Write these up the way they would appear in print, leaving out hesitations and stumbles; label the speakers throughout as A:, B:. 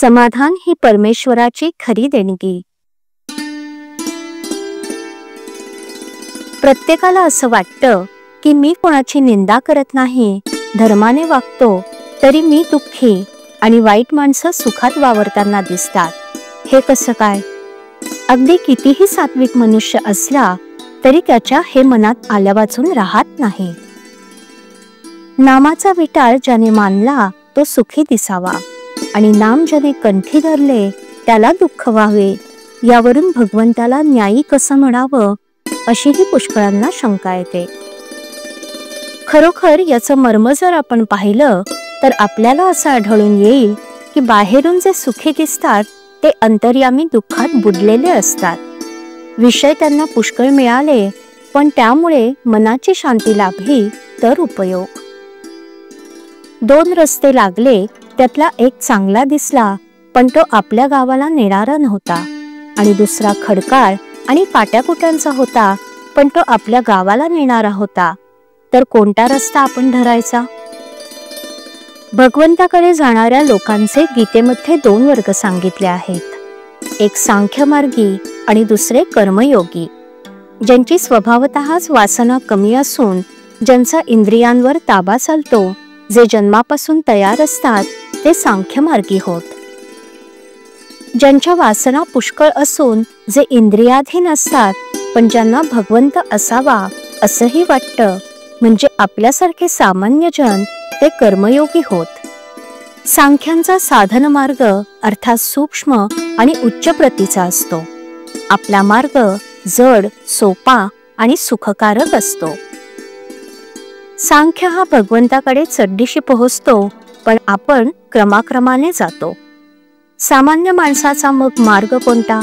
A: समाधान ही परमेश्वराची खरी देणगी. प्रत्येकाला असं वाटतं की मी कोणाची निंदा करत नाही, धर्माने वागतो, तरी मी दुःखी आणि वाईट माणसं सुखात वावरताना दिसतात. हे कसं काय? अगदी कितीही सात्विक मनुष्य असला तरी त्याच्या हे मनात आल्यावाचून राहत नाही. नामाचा विटाळ ज्याने मानला तो सुखी दिसावा आणि नाम ज्याने कंठी धरले त्याला दुःख व्हावे, यावरून भगवंताला न्यायी कसं म्हणावं अशीही पुष्कळांना शंका येते. खरोखर याचं मर्म जर आपण पाहिलं तर आपल्याला असं आढळून येईल की बाहेरून जे सुखी दिसतात ते अंतर्यामी दुःखात बुडलेले असतात. विषय त्यांना पुष्कळ मिळाले पण त्यामुळे मनाची शांती लाभली तर उपयोग. दोन रस्ते लागले, त्यातला एक चांगला दिसला पण तो आपल्या गावाला नेणारा नव्हता आणि दुसरा खडकाळ आणि काट्याकुट्यांचा होता पण तो आपल्या गावाला नेणारा होता. तर कोणता रस्ता आपण धरायचा? भगवंताकडे जाणाऱ्या लोकांचे गीतेमध्ये दोन वर्ग सांगितले आहेत. एक सांख्य मार्गी आणि दुसरे कर्मयोगी. ज्यांची स्वभावतःच वासना कमी असून ज्यांचा इंद्रियांवर ताबा चालतो, जे जन्मापासून तयार असतात ते सांख्य मार्गी होत. ज्यांच्या वासना पुष्कळ असून जे इंद्रियाधीन असतात पण ज्यांना भगवंत असावा असंही वाटतं, म्हणजे आपल्यासारखे सामान्य जन, ते कर्मयोगी होत. सांख्यांचा साधन मार्ग अर्थात सूक्ष्म आणि उच्च प्रतीचा असतो. आपला मार्ग जड, सोपा आणि सुखकारक असतो. सांख्य हा भगवंताकडे चढदिशी पोहोचतो पण आपण क्रमाक्रमाने जातो. सामान्य माणसाचा मग मार्ग कोणता?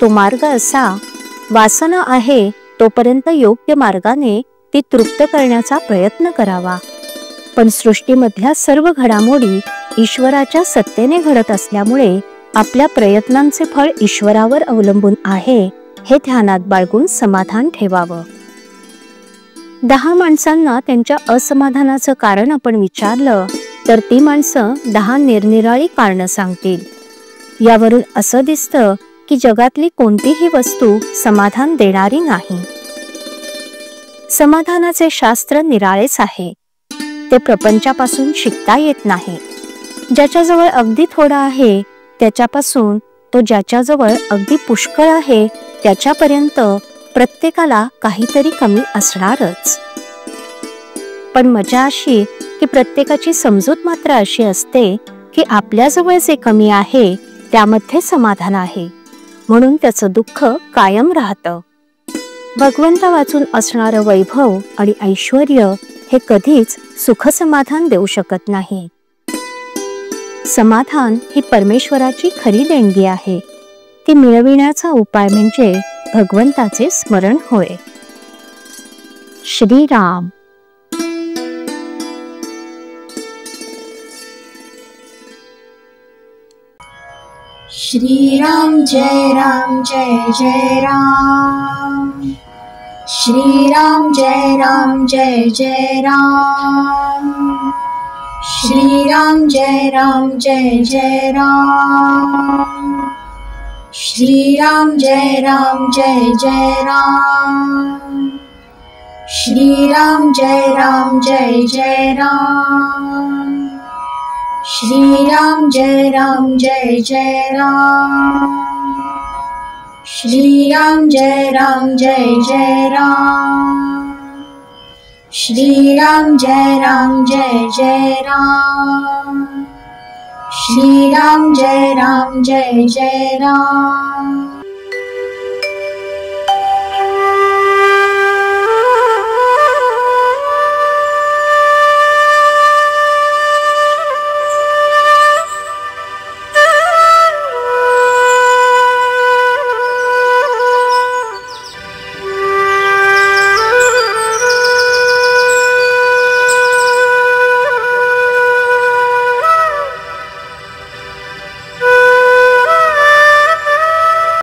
A: तो मार्ग असा, वासना आहे तोपर्यंत योग्य मार्गाने ती तृप्त करण्याचा प्रयत्न करावा. पण सृष्टीमधल्या सर्व घडामोडी ईश्वराच्या सत्तेने घडत असल्यामुळे आपल्या प्रयत्नांचे फळ ईश्वरावर अवलंबून आहे हे ध्यानात बाळगून समाधान ठेवावं. 10 माणसांना त्यांच्या असमाधानाचं कारण आपण विचारलं तर ती माणसं 10 निरनिराळी कारणं सांगतील. यावरून असं दिसतं की जगातली कोणतीही वस्तू समाधान देणारी नाही. समाधानाचे शास्त्र निराळेच आहे. ते प्रपंचापासून शिकता येत नाही. ज्याच्याजवळ अगदी थोडा आहे त्याच्यापासून तो ज्याच्याजवळ अगदी पुष्कळ आहे त्याच्यापर्यंत प्रत्येकाला काहीतरी कमी असणारच. पण मजा अशी की प्रत्येकाची समजूत मात्र अशी असते की आपल्याजवळ जे कमी आहे त्यामध्ये समाधान आहे, म्हणून त्याचं दुःख कायम राहतं. भगवंता वाचून असणारं वैभव आणि ऐश्वर्य हे कधीच सुख समाधान देऊ शकत नाही. समाधान ही परमेश्वराची खरी देणगी आहे. ती मिळविण्याचा उपाय म्हणजे भगवंताचे स्मरण होय. श्रीराम.
B: श्रीराम जय राम जय जय राम. श्रीराम जय राम जय जय राम. श्रीराम जय राम जय जय राम. श्रीराम जय राम जय जय राम. श्रीराम जय राम जय जय राम. श्रीराम जय राम जय जय राम. श्रीराम जय राम जय जय राम. श्रीराम जय राम जय जय राम. श्रीराम जय राम जय जय राम.